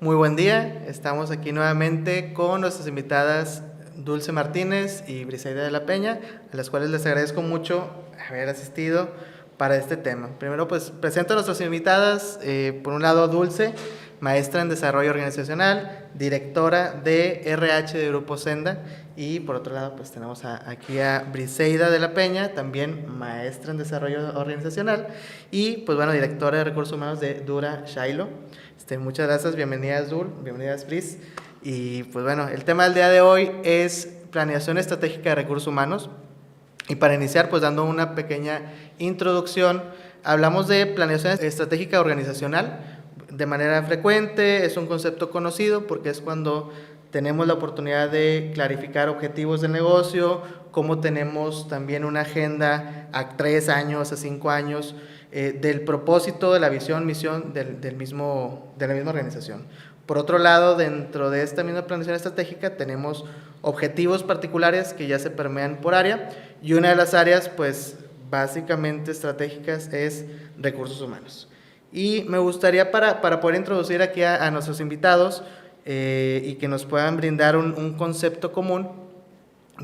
Muy buen día, estamos aquí nuevamente con nuestras invitadas Dulce Martínez y Briseida de la Peña, a las cuales les agradezco mucho haber asistido para este tema. Primero pues presento a nuestras invitadas, por un lado Dulce, maestra en Desarrollo Organizacional, directora de RH de Grupo Senda, y por otro lado pues tenemos aquí a Briseida de la Peña, también maestra en Desarrollo Organizacional y pues bueno, directora de Recursos Humanos de Dura Shiloh. Muchas gracias, bienvenidas Dul, bienvenidas Bris. Y pues bueno, el tema del día de hoy es planeación estratégica de recursos humanos. Y para iniciar, pues dando una pequeña introducción, hablamos de planeación estratégica organizacional de manera frecuente, es un concepto conocido porque es cuando tenemos la oportunidad de clarificar objetivos del negocio, cómo tenemos también una agenda a 3 años, a 5 años, del propósito, de la visión, misión de la misma organización. Por otro lado, dentro de esta misma planeación estratégica tenemos objetivos particulares que ya se permean por área, y una de las áreas, pues básicamente estratégicas, es recursos humanos. Y me gustaría para poder introducir aquí a nuestros invitados y que nos puedan brindar un concepto común,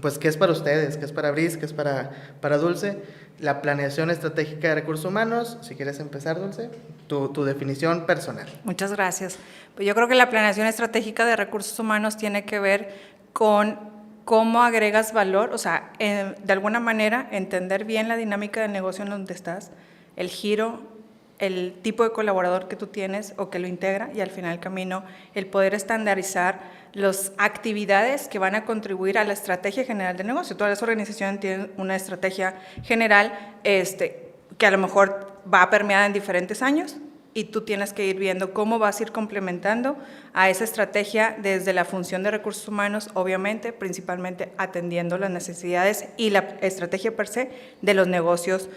pues qué es para ustedes, qué es para Bris, qué es para Dulce, la planeación estratégica de recursos humanos. Si quieres empezar, Dulce, tu definición personal. Muchas gracias. Pues yo creo que la planeación estratégica de recursos humanos tiene que ver con cómo agregas valor, o sea, de alguna manera entender bien la dinámica del negocio en donde estás, el giro, el tipo de colaborador que tú tienes o que lo integra, y al final del camino el poder estandarizar las actividades que van a contribuir a la estrategia general del negocio. Todas las organizaciones tienen una estrategia general que a lo mejor va permeada en diferentes años, y tú tienes que ir viendo cómo vas a ir complementando a esa estrategia desde la función de recursos humanos, obviamente, principalmente atendiendo las necesidades y la estrategia per se de los negocios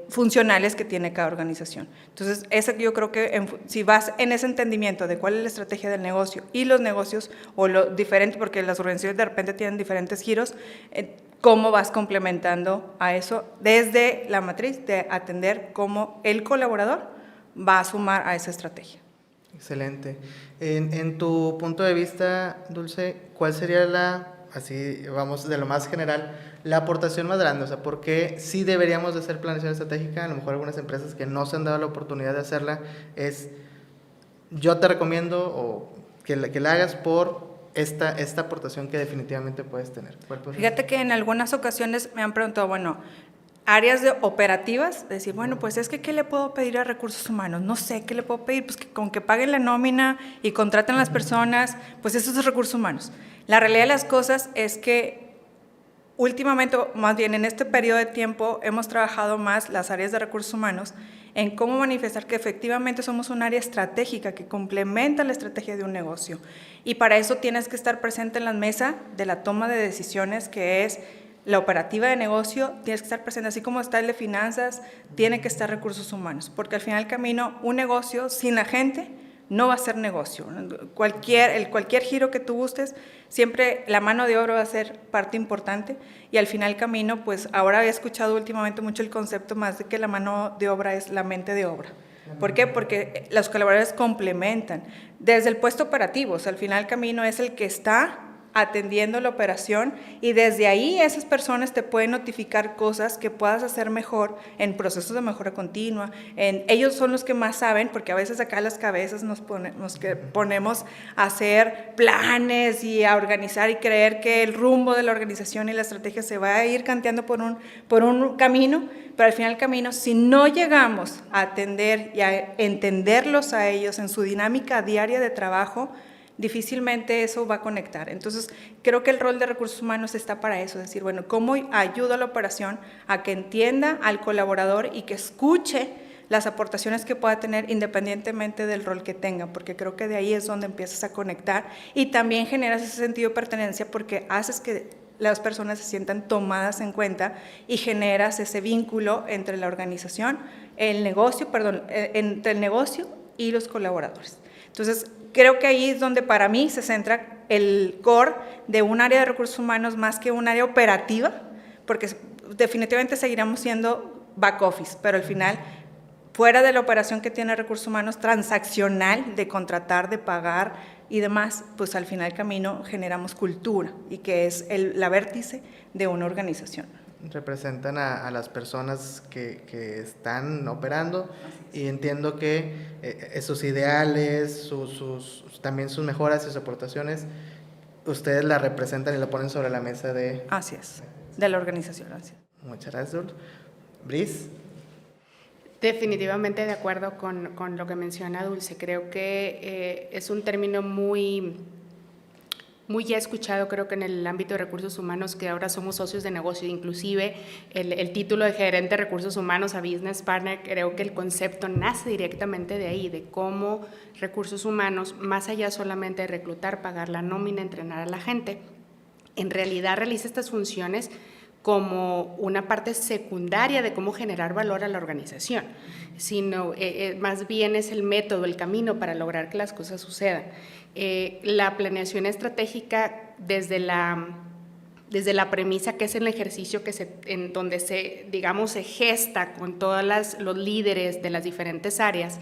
funcionales que tiene cada organización. Entonces, yo creo que si vas en ese entendimiento de cuál es la estrategia del negocio y los negocios, o lo diferente, porque las organizaciones de repente tienen diferentes giros, cómo vas complementando a eso desde la matriz de atender cómo el colaborador va a sumar a esa estrategia. Excelente. En tu punto de vista, Dulce, ¿cuál sería así vamos de lo más general, la aportación más grande? O sea, ¿por qué sí deberíamos de hacer planeación estratégica? A lo mejor algunas empresas que no se han dado la oportunidad de hacerla, yo te recomiendo que la hagas por esta aportación que definitivamente puedes tener. Fíjate que en algunas ocasiones me han preguntado, bueno, áreas operativas, decir, bueno, pues es que ¿qué le puedo pedir a recursos humanos? No sé, ¿qué le puedo pedir? Pues que con que paguen la nómina y contraten a las personas, pues eso es recursos humanos. La realidad de las cosas es que últimamente, más bien en este periodo de tiempo, hemos trabajado más las áreas de recursos humanos en cómo manifestar que efectivamente somos un área estratégica que complementa la estrategia de un negocio. Y para eso tienes que estar presente en la mesa de la toma de decisiones, que es la operativa de negocio, tienes que estar presente, así como está el de finanzas, tiene que estar recursos humanos, porque al final del camino, un negocio sin la gente no va a ser negocio. Cualquier giro que tú gustes, siempre la mano de obra va a ser parte importante, y al final del camino, pues ahora he escuchado últimamente mucho el concepto más de que la mano de obra es la mente de obra. ¿Por qué? Porque los colaboradores complementan. Desde el puesto operativo, o sea, al final del camino es el que está atendiendo la operación, y desde ahí esas personas te pueden notificar cosas que puedas hacer mejor en procesos de mejora continua. Ellos son los que más saben, porque a veces acá las cabezas nos ponemos a hacer planes y a organizar y creer que el rumbo de la organización y la estrategia se va a ir canteando por un camino, pero al final del camino, si no llegamos a atender y a entenderlos a ellos en su dinámica diaria de trabajo, difícilmente eso va a conectar. Entonces, creo que el rol de recursos humanos está para eso, es decir, bueno, ¿cómo ayudo a la operación a que entienda al colaborador y que escuche las aportaciones que pueda tener independientemente del rol que tenga? Porque creo que de ahí es donde empiezas a conectar, y también generas ese sentido de pertenencia, porque haces que las personas se sientan tomadas en cuenta y generas ese vínculo entre la organización, entre el negocio y los colaboradores. Entonces, creo que ahí es donde para mí se centra el core de un área de recursos humanos más que un área operativa, porque definitivamente seguiremos siendo back office, pero al final fuera de la operación que tiene recursos humanos, transaccional, de contratar, de pagar y demás, pues al final del camino generamos cultura y que es la vértice de una organización. Representan a las personas que están operando y entiendo que sus ideales, también sus mejoras y sus aportaciones, ustedes la representan y la ponen sobre la mesa de... Así es, de la organización. Así es. Muchas gracias, Brice. Definitivamente de acuerdo con lo que menciona Dulce. Creo que es un término muy ya escuchado, creo que en el ámbito de recursos humanos, que ahora somos socios de negocio, inclusive el título de gerente de recursos humanos a business partner, creo que el concepto nace directamente de ahí, de cómo recursos humanos, más allá solamente de reclutar, pagar la nómina, entrenar a la gente, en realidad realiza estas funciones como una parte secundaria de cómo generar valor a la organización, sino más bien es el método, el camino para lograr que las cosas sucedan. La planeación estratégica desde la premisa que es el ejercicio en donde se gesta con todos los líderes de las diferentes áreas,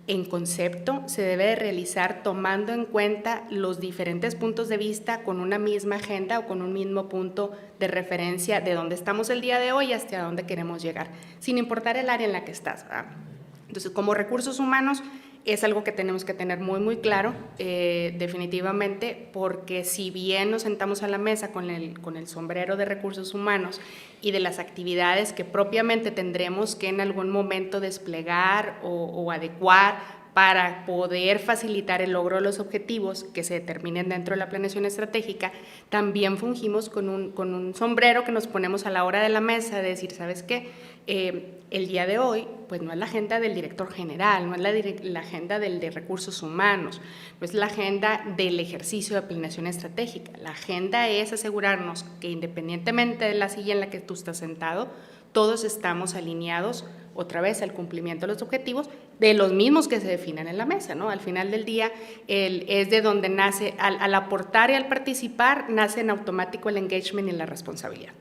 en concepto se debe de realizar tomando en cuenta los diferentes puntos de vista con una misma agenda o con un mismo punto de referencia de dónde estamos el día de hoy hasta dónde queremos llegar, sin importar el área en la que estás, ¿verdad? Entonces, como recursos humanos es algo que tenemos que tener muy claro, definitivamente, porque si bien nos sentamos a la mesa con el sombrero de recursos humanos y de las actividades que propiamente tendremos que en algún momento desplegar o adecuar para poder facilitar el logro de los objetivos que se determinen dentro de la planeación estratégica, también fungimos con un sombrero que nos ponemos a la hora de la mesa de decir, ¿sabes qué? El día de hoy, pues no es la agenda del director general, no es la agenda de recursos humanos, no es la agenda del ejercicio de planeación estratégica. La agenda es asegurarnos que independientemente de la silla en la que tú estás sentado, todos estamos alineados otra vez al cumplimiento de los objetivos de los mismos que se definen en la mesa, ¿no? Al final del día es de donde nace, al aportar y al participar, nace en automático el engagement y la responsabilidad.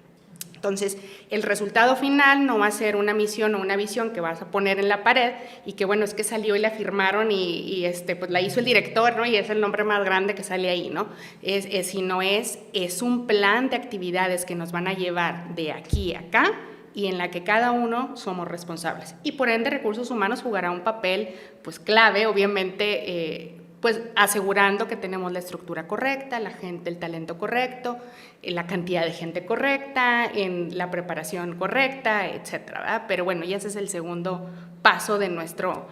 Entonces, el resultado final no va a ser una misión o una visión que vas a poner en la pared y que, bueno, es que salió y la firmaron y pues la hizo el director, ¿no? Y es el nombre más grande que sale ahí, ¿no? Sino es un plan de actividades que nos van a llevar de aquí a acá y en la que cada uno somos responsables. Y por ende, recursos humanos jugará un papel, pues, clave, obviamente, pues asegurando que tenemos la estructura correcta, la gente, el talento correcto, la cantidad de gente correcta, en la preparación correcta, etcétera, ¿verdad? Pero bueno, ya ese es el segundo paso de nuestro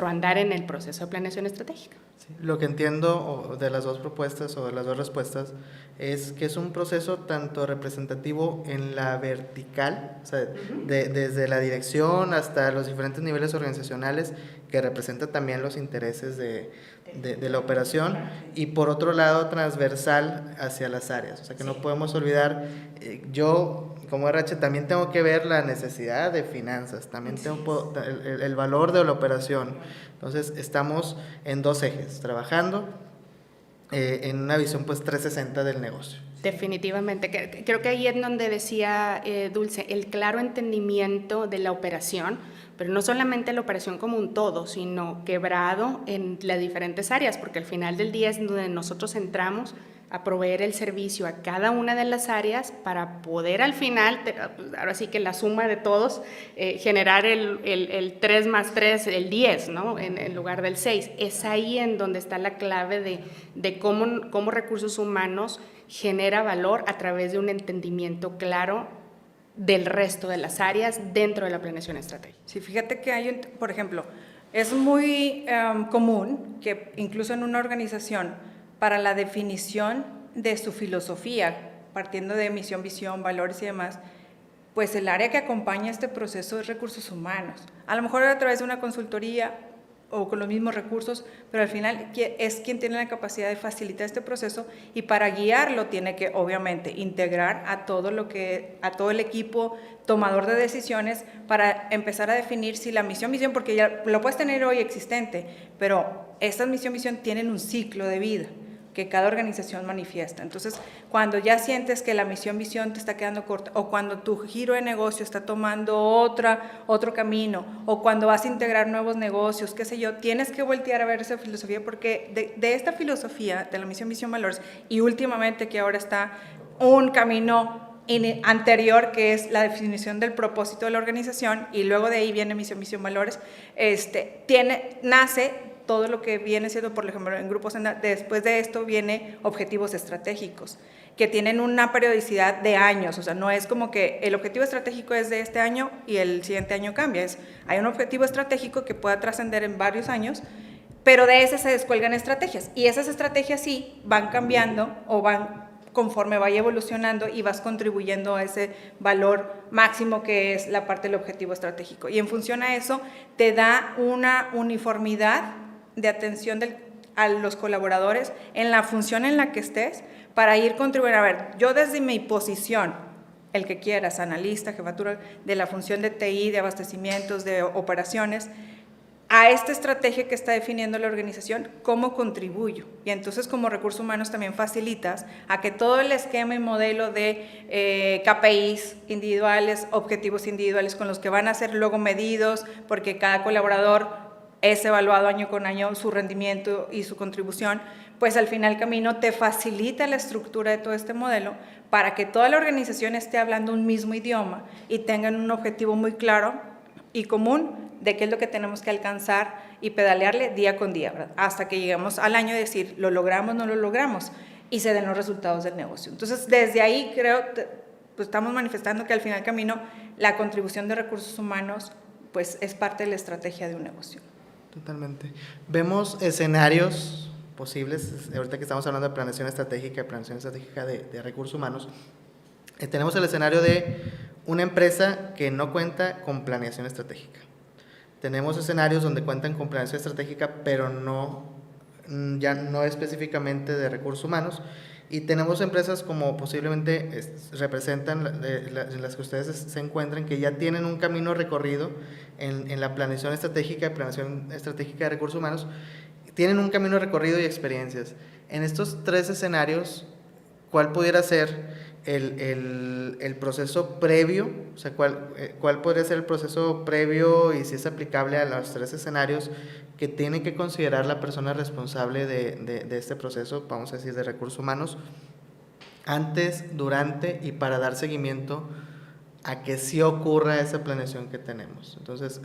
andar en el proceso de planeación estratégica. Sí, lo que entiendo de las dos propuestas o de las dos respuestas es que es un proceso tanto representativo en la vertical, o sea, desde la dirección hasta los diferentes niveles organizacionales, que representa también los intereses de la operación, y por otro lado transversal hacia las áreas, o sea que no podemos olvidar, yo como RH también tengo que ver la necesidad de finanzas, también tengo el valor de la operación. Entonces estamos en dos ejes, trabajando en una visión pues 360 del negocio. Definitivamente, creo que ahí es donde decía Dulce, el claro entendimiento de la operación, pero no solamente la operación como un todo, sino quebrado en las diferentes áreas, porque al final del día es donde nosotros entramos a proveer el servicio a cada una de las áreas para poder al final, ahora sí que la suma de todos, generar el 3 más 3, el 10, ¿no? En lugar del 6. Es ahí en donde está la clave de cómo recursos humanos genera valor a través de un entendimiento claro del resto de las áreas dentro de la planeación estratégica. Sí, fíjate que hay, por ejemplo, es muy común que incluso en una organización, para la definición de su filosofía, partiendo de misión, visión, valores y demás, pues el área que acompaña este proceso es recursos humanos. A lo mejor a través de una consultoría o con los mismos recursos, pero al final es quien tiene la capacidad de facilitar este proceso y para guiarlo tiene que obviamente integrar a todo el equipo tomador de decisiones para empezar a definir si la misión, porque ya lo puedes tener hoy existente, pero estas misión tienen un ciclo de vida. que cada organización manifiesta. Entonces, cuando ya sientes que la misión, visión te está quedando corta, o cuando tu giro de negocio está tomando otro camino, o cuando vas a integrar nuevos negocios, qué sé yo, tienes que voltear a ver esa filosofía, porque de esta filosofía, de la misión, visión, valores, y últimamente que ahora está un camino anterior, que es la definición del propósito de la organización, y luego de ahí viene misión, visión, valores, nace todo lo que viene siendo, por ejemplo, en grupos, después de esto viene objetivos estratégicos, que tienen una periodicidad de años, o sea, no es como que el objetivo estratégico es de este año y el siguiente año cambia, hay un objetivo estratégico que pueda trascender en varios años, pero de ese se descuelgan estrategias, y esas estrategias sí van cambiando o van conforme vaya evolucionando y vas contribuyendo a ese valor máximo que es la parte del objetivo estratégico. Y en función a eso te da una uniformidad de atención a los colaboradores en la función en la que estés para ir contribuyendo. A ver, yo desde mi posición, el que quieras, analista, jefatura de la función de TI, de abastecimientos, de operaciones, a esta estrategia que está definiendo la organización, ¿cómo contribuyo? Y entonces como recursos humanos también facilitas a que todo el esquema y modelo de KPIs individuales, objetivos individuales con los que van a ser luego medidos, porque cada colaborador es evaluado año con año su rendimiento y su contribución, pues al final camino te facilita la estructura de todo este modelo para que toda la organización esté hablando un mismo idioma y tengan un objetivo muy claro y común de qué es lo que tenemos que alcanzar y pedalearle día con día, ¿verdad? Hasta que lleguemos al año y decir, ¿lo logramos, no lo logramos? Y se den los resultados del negocio. Entonces, desde ahí creo, pues estamos manifestando que al final camino la contribución de recursos humanos pues es parte de la estrategia de un negocio. Totalmente. Vemos escenarios posibles, ahorita que estamos hablando de planeación estratégica de recursos humanos, tenemos el escenario de una empresa que no cuenta con planeación estratégica. Tenemos escenarios donde cuentan con planeación estratégica, pero ya no específicamente de recursos humanos. Y tenemos empresas como posiblemente representan las que ustedes se encuentran, que ya tienen un camino recorrido en la planeación estratégica de recursos humanos, tienen un camino recorrido y experiencias. En estos tres escenarios, ¿cuál pudiera ser el proceso previo? O sea, ¿cuál podría ser el proceso previo y si es aplicable a los tres escenarios que tiene que considerar la persona responsable de este proceso, vamos a decir, de recursos humanos, antes, durante y para dar seguimiento a que sí ocurra esa planeación que tenemos? Entonces,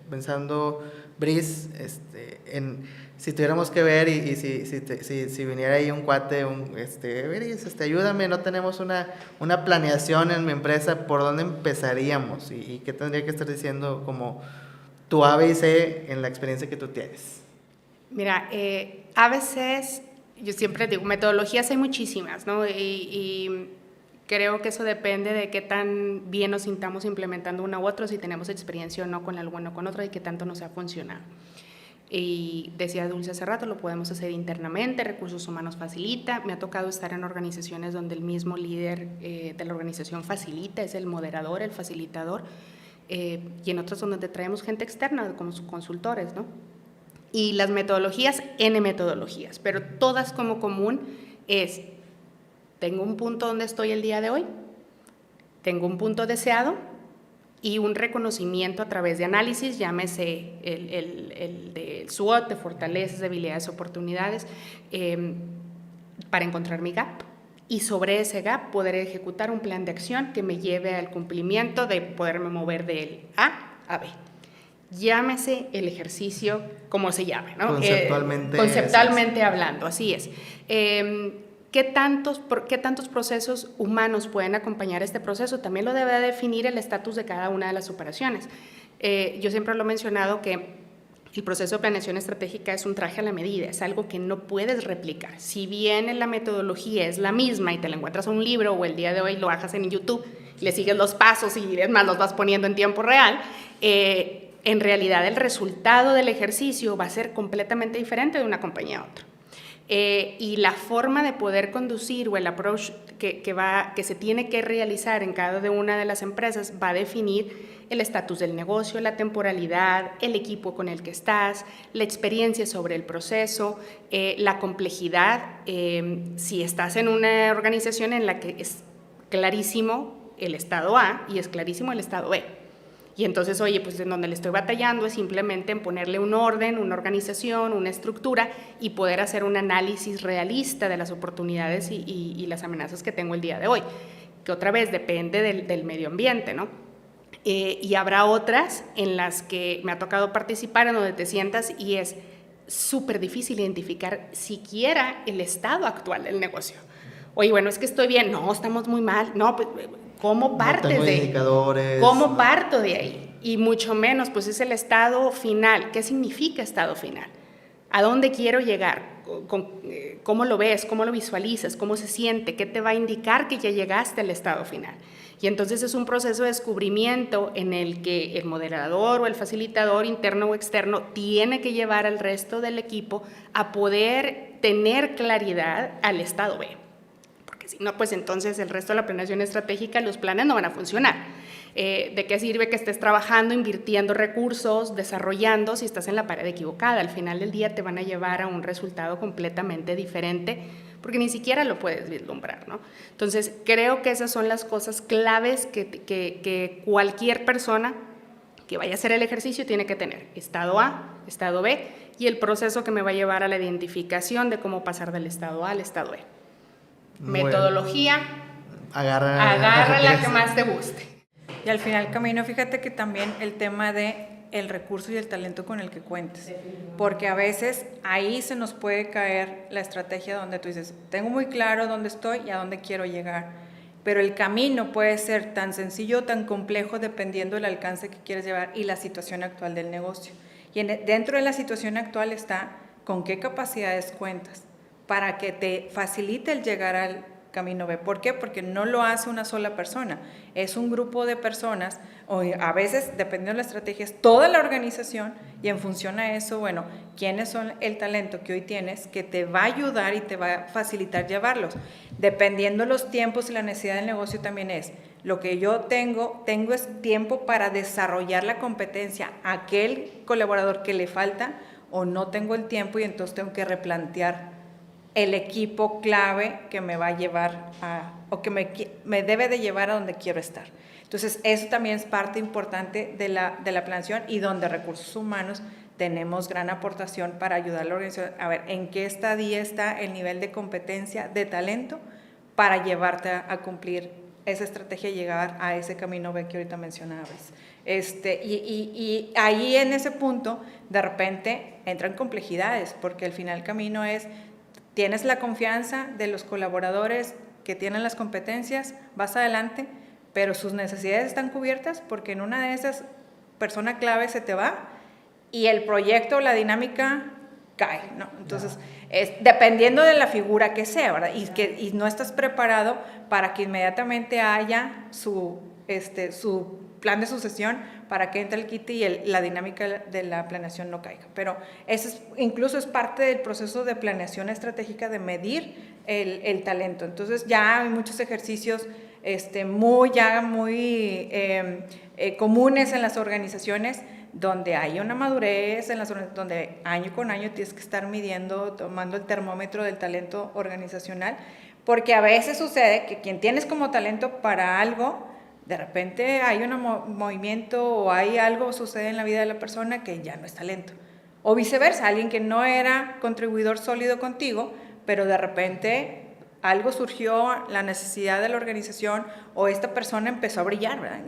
pensando, Brice, si tuviéramos que ver y si viniera ahí un cuate, Brice, ayúdame, no tenemos una planeación en mi empresa, ¿por dónde empezaríamos? ¿Y qué tendría que estar diciendo como tu A, B y C en la experiencia que tú tienes? Mira, a veces, yo siempre digo, metodologías hay muchísimas, ¿no? Y creo que eso depende de qué tan bien nos sintamos implementando una u otra, si tenemos experiencia o no con alguna o con otra y qué tanto nos ha funcionado. Y decía Dulce hace rato, lo podemos hacer internamente, recursos humanos facilita. Me ha tocado estar en organizaciones donde el mismo líder de la organización facilita, es el moderador, el facilitador, y en otras donde traemos gente externa como sus consultores, ¿no? Y las metodologías, N metodologías, pero todas como común es, tengo un punto donde estoy el día de hoy, tengo un punto deseado y un reconocimiento a través de análisis, llámese el de SWOT, de fortalezas, debilidades, oportunidades, para encontrar mi gap. Y sobre ese gap poder ejecutar un plan de acción que me lleve al cumplimiento de poderme mover del A a B. Llámese el ejercicio como se llame, ¿no? Conceptualmente hablando, así es. ¿Qué tantos procesos humanos pueden acompañar este proceso? También lo debe definir el estatus de cada una de las operaciones. Yo siempre lo he mencionado que el proceso de planeación estratégica es un traje a la medida, es algo que no puedes replicar. Si bien la metodología es la misma y te la encuentras en un libro o el día de hoy lo bajas en YouTube, le sigues los pasos y es más, los vas poniendo en tiempo real, en realidad el resultado del ejercicio va a ser completamente diferente de una compañía a otra. Y la forma de poder conducir o el approach que se tiene que realizar en cada una de las empresas va a definir el estatus del negocio, la temporalidad, el equipo con el que estás, la experiencia sobre el proceso, la complejidad. Si estás en una organización en la que es clarísimo el estado A y es clarísimo el estado B. Y entonces, oye, pues en donde le estoy batallando es simplemente en ponerle un orden, una organización, una estructura y poder hacer un análisis realista de las oportunidades y las amenazas que tengo el día de hoy, que otra vez depende del medio ambiente, ¿no? Y habrá otras en las que me ha tocado participar, en donde te sientas y es súper difícil identificar siquiera el estado actual del negocio. Oye, bueno, es que estoy bien, no, estamos muy mal, no, pues, ¿cómo partes de ahí? ¿Cómo parto de ahí? Y mucho menos, pues es el estado final. ¿Qué significa estado final? ¿A dónde quiero llegar? ¿Cómo lo ves? ¿Cómo lo visualizas? ¿Cómo se siente? ¿Qué te va a indicar que ya llegaste al estado final? Y entonces es un proceso de descubrimiento en el que el moderador o el facilitador interno o externo tiene que llevar al resto del equipo a poder tener claridad al estado B. Si no, pues entonces el resto de la planeación estratégica, los planes no van a funcionar. ¿De qué sirve que estés trabajando, invirtiendo recursos, desarrollando si estás en la pared equivocada? Al final del día te van a llevar a un resultado completamente diferente porque ni siquiera lo puedes vislumbrar, ¿no? Entonces, creo que esas son las cosas claves que cualquier persona que vaya a hacer el ejercicio tiene que tener. Estado A, estado B y el proceso que me va a llevar a la identificación de cómo pasar del estado A al estado B. Metodología, agarra la que más te guste. Y al final, Camino, fíjate que también el tema de el recurso y el talento con el que cuentes, porque a veces ahí se nos puede caer la estrategia donde tú dices, tengo muy claro dónde estoy y a dónde quiero llegar, pero el camino puede ser tan sencillo o tan complejo dependiendo del alcance que quieres llevar y la situación actual del negocio. Y dentro de la situación actual está con qué capacidades cuentas para que te facilite el llegar al camino B. ¿Por qué? Porque no lo hace una sola persona, es un grupo de personas, o a veces, dependiendo de la estrategia, es toda la organización, y en función a eso, bueno, ¿quiénes son el talento que hoy tienes que te va a ayudar y te va a facilitar llevarlos? Dependiendo los tiempos y la necesidad del negocio también es, lo que yo tengo es tiempo para desarrollar la competencia a aquel colaborador que le falta, o no tengo el tiempo y entonces tengo que replantear el equipo clave que me va a llevar o que me debe de llevar a donde quiero estar. Entonces, eso también es parte importante de la planeación y donde recursos humanos tenemos gran aportación para ayudar a la organización a ver en qué estadio está el nivel de competencia, de talento, para llevarte a cumplir esa estrategia y llegar a ese camino B que ahorita mencionabas. Y ahí en ese punto, de repente, entran complejidades, porque al final el camino es tienes la confianza de los colaboradores que tienen las competencias, vas adelante, pero sus necesidades están cubiertas porque en una de esas persona clave se te va y el proyecto, la dinámica cae, ¿no? Entonces, dependiendo de la figura que sea, ¿verdad? Y no estás preparado para que inmediatamente haya su plan de sucesión para que entre el quite y la dinámica de la planeación no caiga. Pero eso incluso es parte del proceso de planeación estratégica, de medir el talento. Entonces ya hay muchos ejercicios muy comunes en las organizaciones, donde hay una madurez, donde año con año tienes que estar midiendo, tomando el termómetro del talento organizacional, porque a veces sucede que quien tienes como talento para algo, de repente hay un movimiento o hay algo sucede en la vida de la persona que ya no es talento. O viceversa, alguien que no era contribuidor sólido contigo, pero de repente algo surgió, la necesidad de la organización o esta persona empezó a brillar, ¿verdad?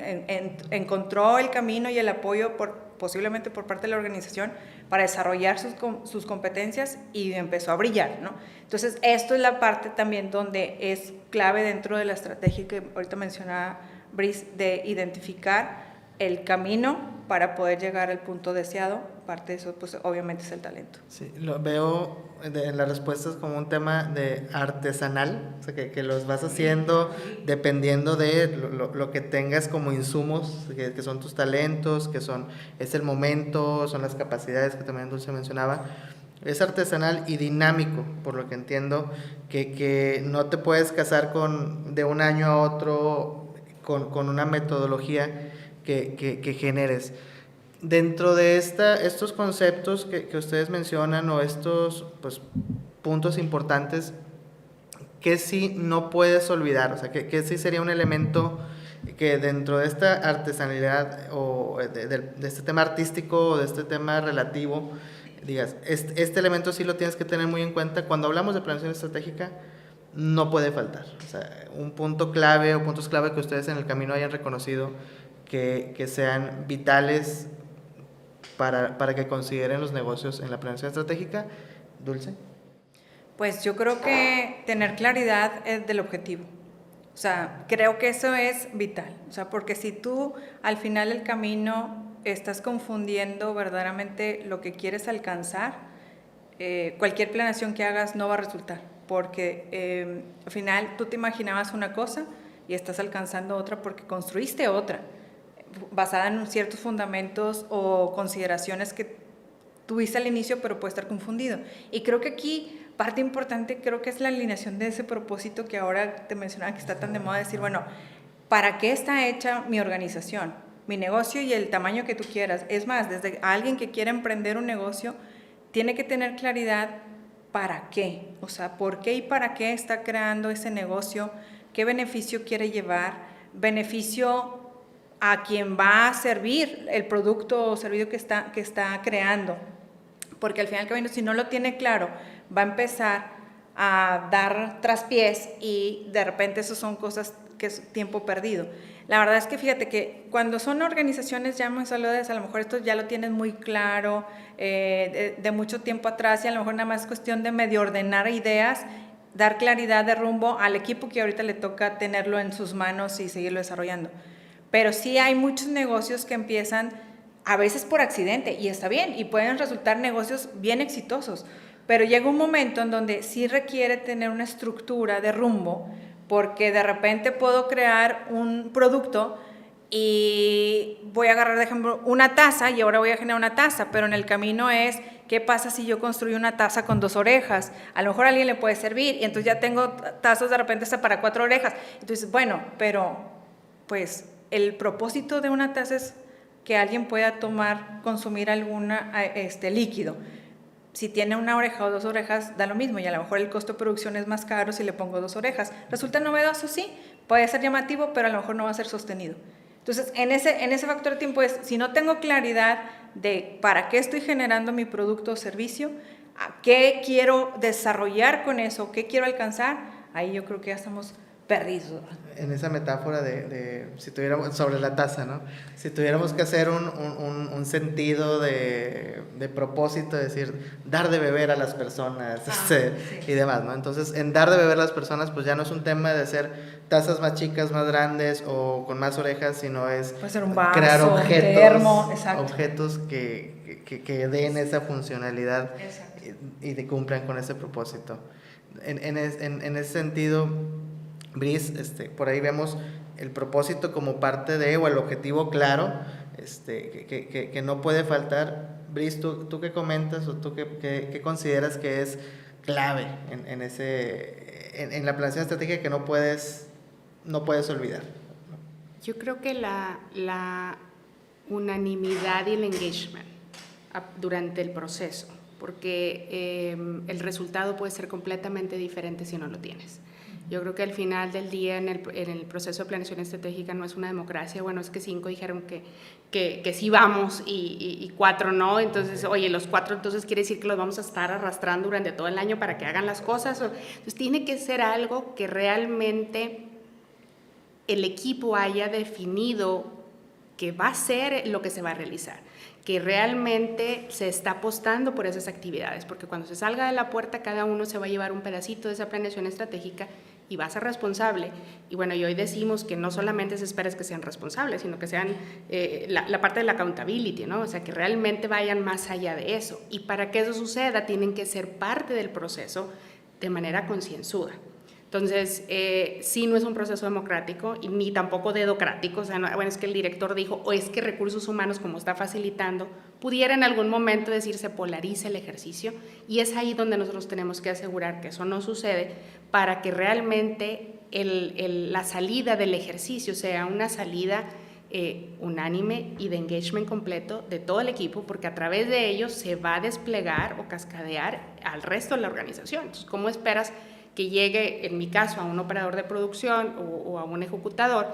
Encontró el camino y el apoyo posiblemente por parte de la organización para desarrollar sus competencias y empezó a brillar, ¿no? Entonces, esto es la parte también donde es clave dentro de la estrategia que ahorita mencionaba Brice, de identificar el camino para poder llegar al punto deseado. Parte de eso, pues obviamente es el talento. Sí, lo veo en las respuestas como un tema de artesanal, o sea, que los vas haciendo dependiendo de lo que tengas como insumos, que son tus talentos, es el momento, son las capacidades que también Dulce mencionaba. es artesanal y dinámico, por lo que entiendo, que no te puedes casar de un año a otro con una metodología que generes. Dentro de estos conceptos que ustedes mencionan o estos pues, puntos importantes, ¿qué sí no puedes olvidar? O sea, ¿qué sí sería un elemento que dentro de esta artesanalidad o de este tema artístico o de este tema relativo, digas, este elemento sí lo tienes que tener muy en cuenta cuando hablamos de planeación estratégica, no puede faltar? O sea, un punto clave o puntos clave que ustedes en el camino hayan reconocido que sean vitales para que consideren los negocios en la planeación estratégica. Dulce. Pues yo creo que tener claridad del objetivo. O sea, creo que eso es vital. O sea, porque si tú al final del camino estás confundiendo verdaderamente lo que quieres alcanzar, cualquier planeación que hagas no va a resultar. Porque al final tú te imaginabas una cosa y estás alcanzando otra porque construiste otra, basada en ciertos fundamentos o consideraciones que tuviste al inicio, pero puede estar confundido. Y creo que aquí parte importante creo que es la alineación de ese propósito que ahora te mencionaba que está tan de moda, decir, bueno, ¿para qué está hecha mi organización, mi negocio y el tamaño que tú quieras? Es más, desde alguien que quiere emprender un negocio, tiene que tener claridad para qué, o sea, por qué y para qué está creando ese negocio, qué beneficio quiere llevar, beneficio a quien va a servir el producto o servicio que está creando. Porque al final del camino, si no lo tiene claro, va a empezar a dar traspiés y de repente eso son cosas que es tiempo perdido. La verdad es que fíjate que cuando son organizaciones ya muy saludables, a lo mejor esto ya lo tienen muy claro de mucho tiempo atrás y a lo mejor nada más es cuestión de medio ordenar ideas, dar claridad de rumbo al equipo que ahorita le toca tenerlo en sus manos y seguirlo desarrollando. Pero sí hay muchos negocios que empiezan a veces por accidente y está bien y pueden resultar negocios bien exitosos, pero llega un momento en donde sí requiere tener una estructura de rumbo, porque de repente puedo crear un producto y voy a agarrar de ejemplo una taza y ahora voy a generar una taza, pero en el camino es, ¿qué pasa si yo construyo una taza con 2 orejas? A lo mejor a alguien le puede servir y entonces ya tengo tazas de repente hasta para 4 orejas. Entonces, bueno, pero pues el propósito de una taza es que alguien pueda consumir algún líquido. Si tiene 1 oreja o 2 orejas, da lo mismo y a lo mejor el costo de producción es más caro si le pongo 2 orejas. ¿Resulta novedoso? Sí, puede ser llamativo, pero a lo mejor no va a ser sostenido. Entonces, en ese factor de tiempo es, si no tengo claridad de para qué estoy generando mi producto o servicio, a qué quiero desarrollar con eso, qué quiero alcanzar, ahí yo creo que ya estamos perdidos. En esa metáfora de si tuviéramos, sobre la taza, ¿no? Si tuviéramos que hacer un sentido de propósito, es decir, dar de beber a las personas Sí. y demás, ¿no? Entonces, en dar de beber a las personas, pues ya no es un tema de hacer tazas más chicas, más grandes o con más orejas, sino es puede ser un vaso, crear un termo, objetos que den esa funcionalidad y cumplan con ese propósito. En ese sentido, Brice, por ahí vemos el propósito como parte de, o el objetivo claro, que no puede faltar. Brice, ¿tú qué comentas o tú qué consideras que es clave en la planeación estratégica que no puedes olvidar? Yo creo que la unanimidad y el engagement durante el proceso, porque el resultado puede ser completamente diferente si no lo tienes. Yo creo que al final del día en el proceso de planeación estratégica no es una democracia, bueno, es que 5 dijeron que sí vamos y 4 no, entonces, oye, los 4 entonces quiere decir que los vamos a estar arrastrando durante todo el año para que hagan las cosas. Entonces tiene que ser algo que realmente el equipo haya definido que va a ser lo que se va a realizar, que realmente se está apostando por esas actividades, porque cuando se salga de la puerta cada uno se va a llevar un pedacito de esa planeación estratégica y va a ser responsable. Y bueno, y hoy decimos que no solamente se espera que sean responsables, sino que sean la parte de la accountability, ¿no? O sea, que realmente vayan más allá de eso. Y para que eso suceda tienen que ser parte del proceso de manera concienzuda. Entonces, sí no es un proceso democrático y ni tampoco dedocrático. O sea, no, bueno, es que el director dijo, o es que recursos humanos, como está facilitando, pudiera en algún momento decir se polarice el ejercicio, y es ahí donde nosotros tenemos que asegurar que eso no sucede para que realmente la salida del ejercicio sea una salida unánime y de engagement completo de todo el equipo, porque a través de ellos se va a desplegar o cascadear al resto de la organización. Entonces, ¿cómo esperas que llegue, en mi caso, a un operador de producción o a un ejecutador,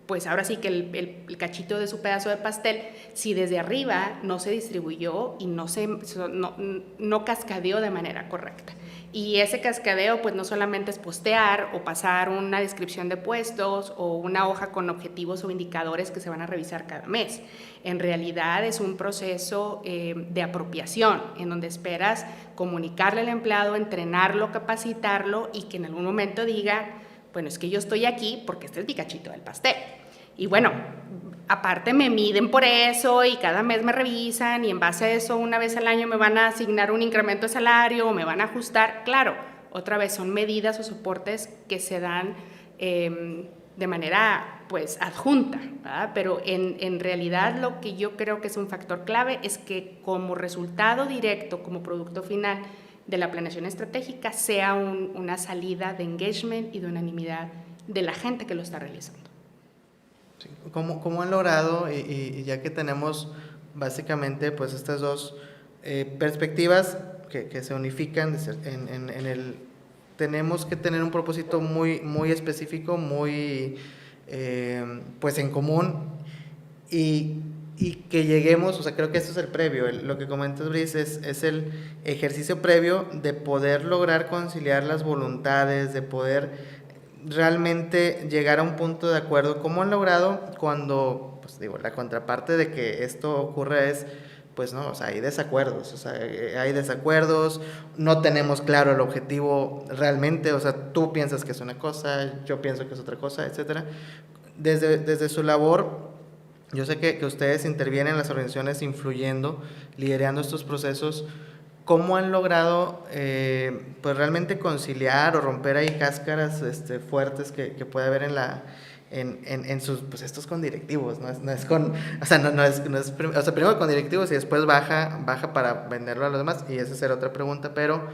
pues ahora sí que el cachito de su pedazo de pastel, si desde arriba no se distribuyó y no cascadeó de manera correcta? Y ese cascadeo pues no solamente es postear o pasar una descripción de puestos o una hoja con objetivos o indicadores que se van a revisar cada mes. En realidad es un proceso de apropiación en donde esperas comunicarle al empleado, entrenarlo, capacitarlo y que en algún momento diga, bueno, es que yo estoy aquí porque este es mi cachito del pastel. Y bueno, aparte me miden por eso y cada mes me revisan y en base a eso una vez al año me van a asignar un incremento de salario o me van a ajustar. Claro, otra vez son medidas o soportes que se dan de manera pues adjunta, ¿verdad? Pero en realidad lo que yo creo que es un factor clave es que como resultado directo, como producto final de la planeación estratégica, sea una salida de engagement y de unanimidad de la gente que lo está realizando. Sí. ¿Cómo han logrado, y ya que tenemos básicamente pues estas dos perspectivas que se unifican en el tenemos que tener un propósito muy específico, muy pues en común y que lleguemos, o sea, creo que eso es el previo, lo que comentas, Brice, es el ejercicio previo de poder lograr conciliar las voluntades, de poder realmente llegar a un punto de acuerdo. ¿Cómo han logrado cuando, pues digo, la contraparte de que esto ocurre es, pues no, o sea, hay desacuerdos, no tenemos claro el objetivo realmente, o sea, tú piensas que es una cosa, yo pienso que es otra cosa, etcétera. Desde su labor, yo sé que ustedes intervienen en las organizaciones influyendo, liderando estos procesos. ¿Cómo han logrado pues realmente conciliar o romper ahí cáscaras fuertes que puede haber en sus, pues estos con directivos, no es con, o sea, o sea, primero con directivos y después baja para venderlo a los demás, y esa será otra pregunta, pero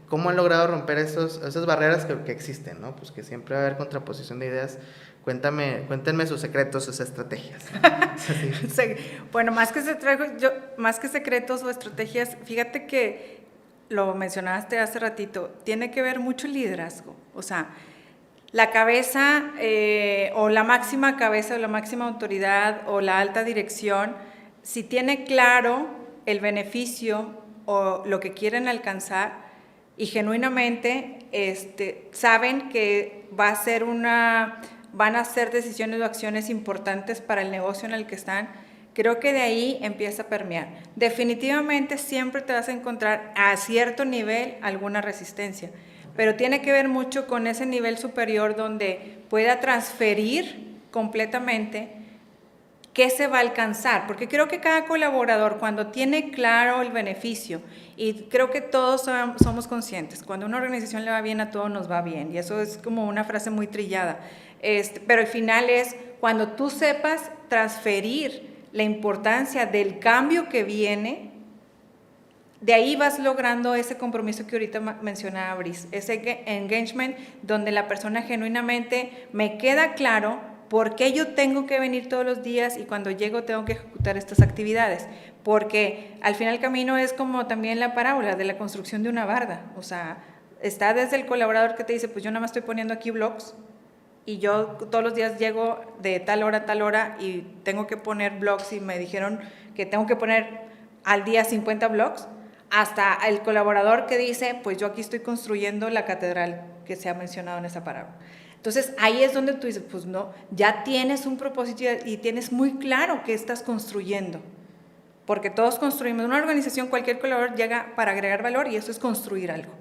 ¿cómo han logrado romper esas barreras que existen, ¿no? Pues que siempre va a haber contraposición de ideas. Cuéntenme sus secretos, sus estrategias. Sí. Bueno, más que secretos o estrategias, fíjate que lo mencionaste hace ratito, tiene que ver mucho el liderazgo. O sea, la cabeza o la máxima cabeza o la máxima autoridad o la alta dirección, si tiene claro el beneficio o lo que quieren alcanzar y genuinamente saben que van a hacer decisiones o acciones importantes para el negocio en el que están, creo que de ahí empieza a permear. Definitivamente siempre te vas a encontrar a cierto nivel alguna resistencia, pero tiene que ver mucho con ese nivel superior donde pueda transferir completamente qué se va a alcanzar, porque creo que cada colaborador cuando tiene claro el beneficio, y creo que todos somos conscientes, cuando a una organización le va bien, a todos nos va bien, y eso es como una frase muy trillada, pero al final es cuando tú sepas transferir la importancia del cambio que viene, de ahí vas logrando ese compromiso que ahorita mencionaba Brice, ese engagement donde la persona genuinamente me queda claro por qué yo tengo que venir todos los días y cuando llego tengo que ejecutar estas actividades, porque al final el camino es como también la parábola de la construcción de una barda, o sea, está desde el colaborador que te dice, pues yo nada más estoy poniendo aquí blocks, y yo todos los días llego de tal hora a tal hora y tengo que poner blogs y me dijeron que tengo que poner al día 50 blogs, hasta el colaborador que dice, pues yo aquí estoy construyendo la catedral que se ha mencionado en esa parábola. Entonces ahí es donde tú dices, pues no, ya tienes un propósito y tienes muy claro qué estás construyendo, porque todos construimos, una organización, cualquier colaborador llega para agregar valor y eso es construir algo.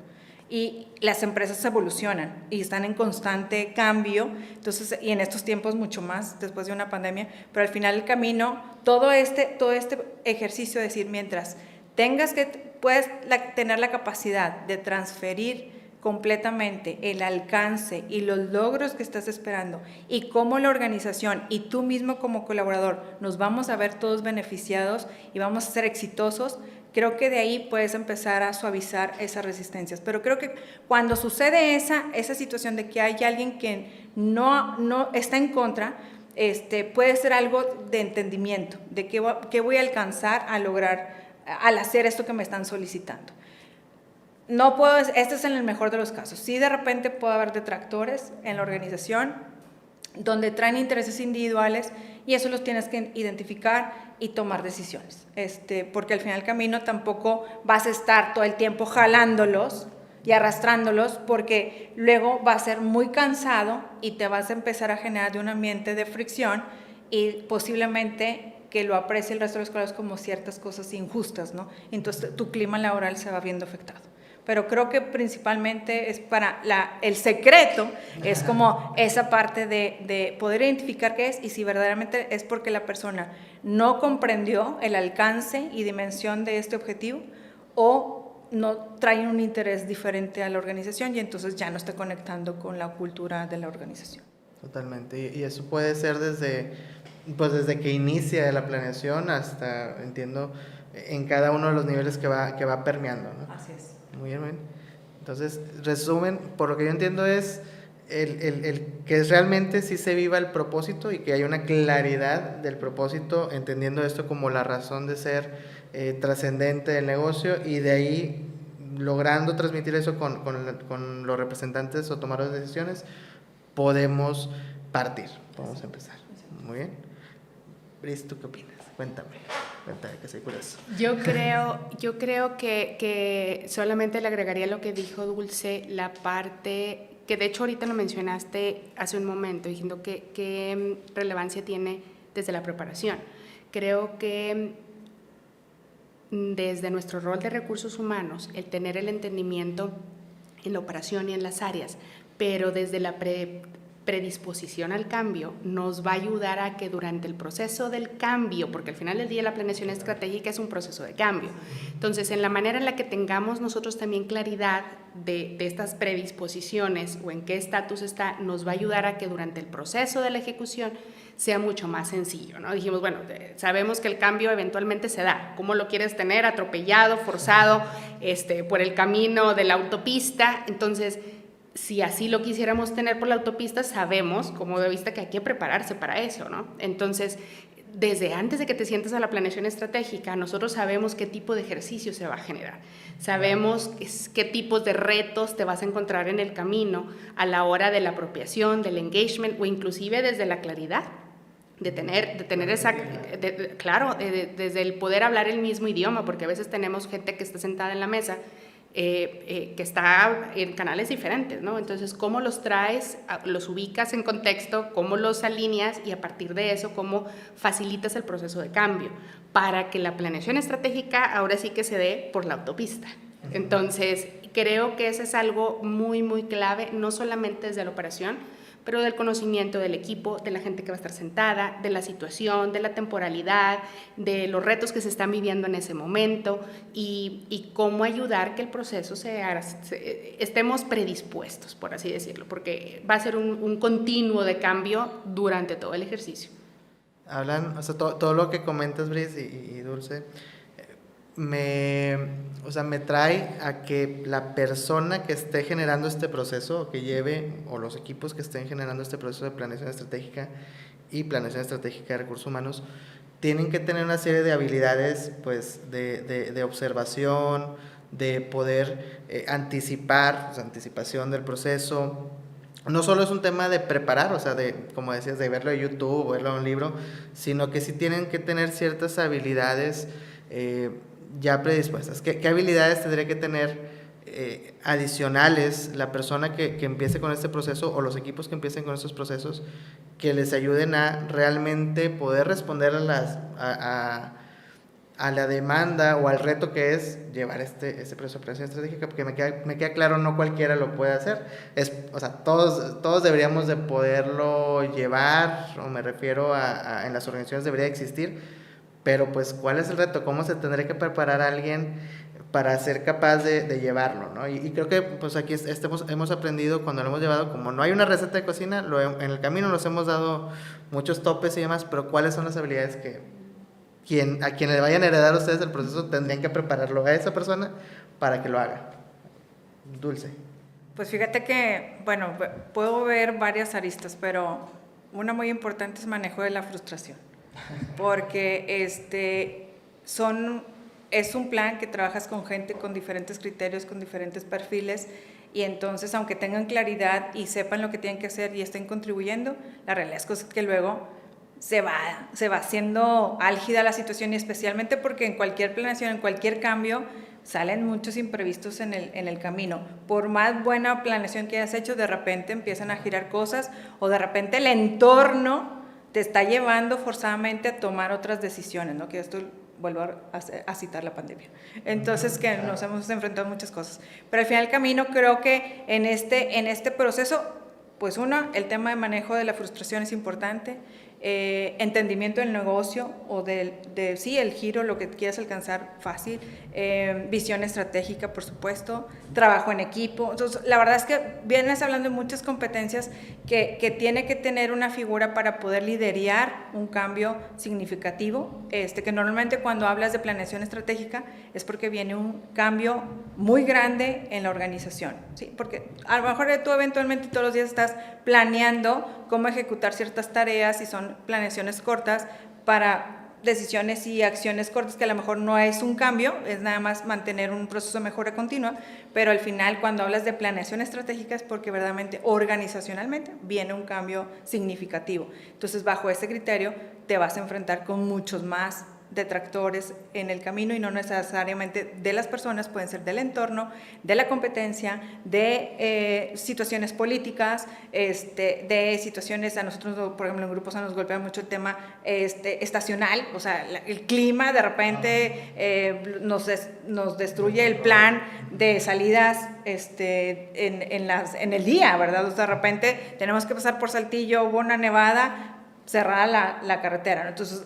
Y las empresas evolucionan y están en constante cambio, entonces, y en estos tiempos mucho más después de una pandemia, pero al final el camino, todo este ejercicio de decir, mientras puedes tener la capacidad de transferir completamente el alcance y los logros que estás esperando y cómo la organización y tú mismo como colaborador nos vamos a ver todos beneficiados y vamos a ser exitosos, creo que de ahí puedes empezar a suavizar esas resistencias. Pero creo que cuando sucede esa situación de que hay alguien que no está en contra, puede ser algo de entendimiento, de qué voy a alcanzar a lograr al hacer esto que me están solicitando. No puedo, este es en el mejor de los casos. Sí, de repente puede haber detractores en la organización donde traen intereses individuales y eso los tienes que identificar y tomar decisiones. Porque al final del camino tampoco vas a estar todo el tiempo jalándolos y arrastrándolos, porque luego va a ser muy cansado y te vas a empezar a generar de un ambiente de fricción y posiblemente que lo aprecie el resto de los colegas como ciertas cosas injustas, ¿no? Entonces tu clima laboral se va viendo afectado. Pero creo que principalmente es para el secreto, es como esa parte de poder identificar qué es y si verdaderamente es porque la persona no comprendió el alcance y dimensión de este objetivo o no trae un interés diferente a la organización y entonces ya no está conectando con la cultura de la organización. Totalmente, y eso puede ser desde que inicia la planeación hasta, entiendo, en cada uno de los niveles que va permeando, ¿no? Así es. Muy bien, muy bien. Entonces, resumen, por lo que yo entiendo es el que realmente sí se viva el propósito y que haya una claridad del propósito, entendiendo esto como la razón de ser trascendente del negocio y de ahí logrando transmitir eso con los representantes o tomadores de decisiones, podemos partir, podemos empezar. Muy bien. Brice, ¿tú qué opinas? Cuéntame, que soy curioso. Yo creo que solamente le agregaría lo que dijo Dulce, la parte que de hecho ahorita lo mencionaste hace un momento, diciendo qué relevancia tiene desde la preparación. Creo que desde nuestro rol de recursos humanos, el tener el entendimiento en la operación y en las áreas, pero desde la predisposición al cambio nos va a ayudar a que durante el proceso del cambio, porque al final del día la planeación estratégica es un proceso de cambio, entonces en la manera en la que tengamos nosotros también claridad de estas predisposiciones o en qué estatus está, nos va a ayudar a que durante el proceso de la ejecución sea mucho más sencillo, ¿no? Dijimos, bueno, sabemos que el cambio eventualmente se da. ¿Cómo lo quieres tener? Atropellado, forzado, por el camino de la autopista. Entonces, si así lo quisiéramos tener por la autopista, sabemos, como de vista, que hay que prepararse para eso, ¿no? Entonces, desde antes de que te sientes a la planeación estratégica, nosotros sabemos qué tipo de ejercicio se va a generar. Sabemos qué tipos de retos te vas a encontrar en el camino a la hora de la apropiación, del engagement o inclusive desde la claridad. De tener esa, claro, desde el poder hablar el mismo idioma, porque a veces tenemos gente que está sentada en la mesa que está en canales diferentes, ¿no? Entonces, ¿cómo los traes, los ubicas en contexto, cómo los alineas y a partir de eso, cómo facilitas el proceso de cambio para que la planeación estratégica ahora sí que se dé por la autopista? Entonces, creo que eso es algo muy, muy clave, no solamente desde la operación, pero del conocimiento del equipo, de la gente que va a estar sentada, de la situación, de la temporalidad, de los retos que se están viviendo en ese momento y cómo ayudar que el proceso estemos predispuestos, por así decirlo, porque va a ser un continuo de cambio durante todo el ejercicio. Hablan, o sea, todo lo que comentas, Brice y Dulce, me trae a que la persona que esté generando este proceso, o que lleve, o los equipos que estén generando este proceso de planeación estratégica y planeación estratégica de recursos humanos, tienen que tener una serie de habilidades, pues, de observación, de poder anticipar, o sea, anticipación del proceso. No solo es un tema de preparar, o sea, como decías, de verlo en YouTube o verlo en un libro, sino que sí tienen que tener ciertas habilidades ya predispuestas. ¿Qué habilidades tendría que tener adicionales la persona que empiece con este proceso o los equipos que empiecen con estos procesos que les ayuden a realmente poder responder a la demanda o al reto que es llevar este proceso de planeación estratégica? Porque me queda claro, no cualquiera lo puede hacer. O sea, todos deberíamos de poderlo llevar, o me refiero en las organizaciones debería existir. Pero pues, ¿cuál es el reto? ¿Cómo se tendría que preparar a alguien para ser capaz de llevarlo, ¿no? Y creo que pues aquí hemos aprendido cuando lo hemos llevado, como no hay una receta de cocina, en el camino nos hemos dado muchos topes y demás, pero ¿cuáles son las habilidades que a quien le vayan a heredar a ustedes el proceso tendrían que prepararlo a esa persona para que lo haga? Dulce. Pues fíjate que, bueno, puedo ver varias aristas, pero una muy importante es manejo de la frustración, porque es un plan que trabajas con gente con diferentes criterios, con diferentes perfiles, y entonces aunque tengan claridad y sepan lo que tienen que hacer y estén contribuyendo, la realidad es que luego se va haciendo álgida la situación, y especialmente porque en cualquier planeación, en cualquier cambio, salen muchos imprevistos en el camino. Por más buena planeación que hayas hecho, de repente empiezan a girar cosas, o de repente el entorno te está llevando forzadamente a tomar otras decisiones, ¿no? Que esto vuelvo a citar la pandemia. Entonces, que nos hemos enfrentado a muchas cosas. Pero al final del camino creo que en este proceso, pues el tema de manejo de la frustración es importante, entendimiento del negocio o sí, el giro, lo que quieras alcanzar fácil, visión estratégica, por supuesto, trabajo en equipo. Entonces, la verdad es que vienes hablando de muchas competencias que tiene que tener una figura para poder liderar un cambio significativo, que normalmente cuando hablas de planeación estratégica es porque viene un cambio muy grande en la organización, ¿sí? Porque a lo mejor tú eventualmente todos los días estás planeando cómo ejecutar ciertas tareas y son planeaciones cortas para decisiones y acciones cortas, que a lo mejor no es un cambio, es nada más mantener un proceso de mejora continua, pero al final cuando hablas de planeación estratégica es porque verdaderamente organizacionalmente viene un cambio significativo. Entonces, bajo ese criterio te vas a enfrentar con muchos más detractores en el camino, y no necesariamente de las personas, pueden ser del entorno, de la competencia, de situaciones políticas, de situaciones. A nosotros, por ejemplo, en grupos nos golpea mucho el tema estacional, o sea, el clima de repente nos destruye el plan de salidas en el día, ¿verdad? O sea, de repente tenemos que pasar por Saltillo, hubo una nevada, cerrada la carretera, ¿no? Entonces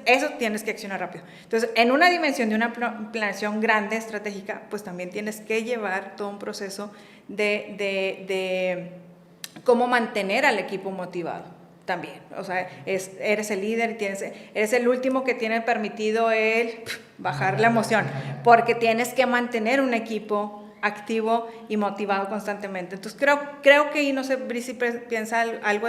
eso tienes que accionar rápido. Entonces, en una dimensión de una planeación grande, estratégica, pues también tienes que llevar todo un proceso de cómo mantener al equipo motivado también. O sea, eres el líder y eres el último que tiene permitido bajar la emoción, porque tienes que mantener un equipo activo y motivado constantemente. Entonces, creo que, y no sé, Brice piensa algo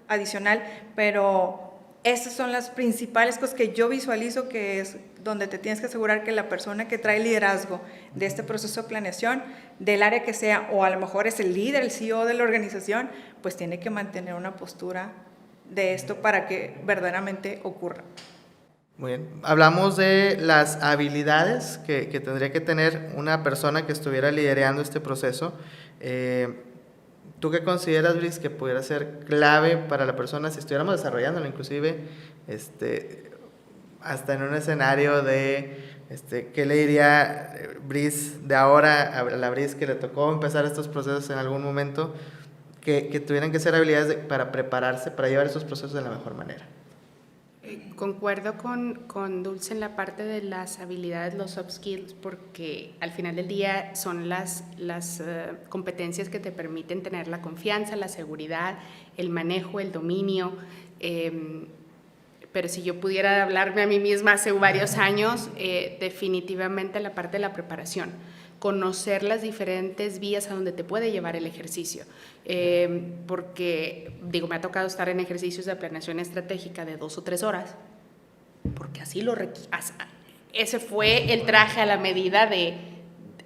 adicional, pero esas son las principales cosas que yo visualizo, que es donde te tienes que asegurar que la persona que trae liderazgo de este proceso de planeación, del área que sea, o a lo mejor es el líder, el CEO de la organización, pues tiene que mantener una postura de esto para que verdaderamente ocurra. Muy bien. Hablamos de las habilidades que tendría que tener una persona que estuviera liderando este proceso. ¿Tú qué consideras, Brice, que pudiera ser clave para la persona si estuviéramos desarrollándolo, inclusive hasta en un escenario de qué le diría Brice de ahora a la Brice que le tocó empezar estos procesos en algún momento, que tuvieran que ser habilidades para prepararse, para llevar esos procesos de la mejor manera? Concuerdo con Dulce en la parte de las habilidades, los soft skills, porque al final del día son las competencias que te permiten tener la confianza, la seguridad, el manejo, el dominio. Pero si yo pudiera hablarme a mí misma hace varios años, definitivamente la parte de la preparación, conocer las diferentes vías a donde te puede llevar el ejercicio, porque me ha tocado estar en ejercicios de planeación estratégica de 2 o 3 horas, porque así ese fue el traje a la medida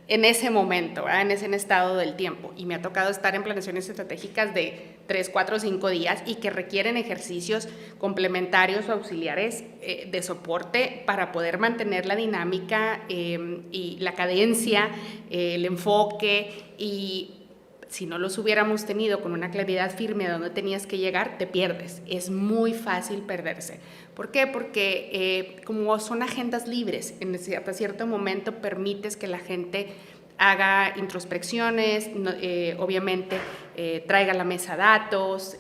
en ese momento, ¿verdad? En ese estado del tiempo, y me ha tocado estar en planeaciones estratégicas de 3, 4, 5 días y que requieren ejercicios complementarios o auxiliares de soporte para poder mantener la dinámica y la cadencia, el enfoque, y si no los hubiéramos tenido con una claridad firme a dónde tenías que llegar, te pierdes. Es muy fácil perderse. ¿Por qué? Porque como son agendas libres, hasta cierto momento permites que la gente haga introspecciones, obviamente traiga a la mesa datos,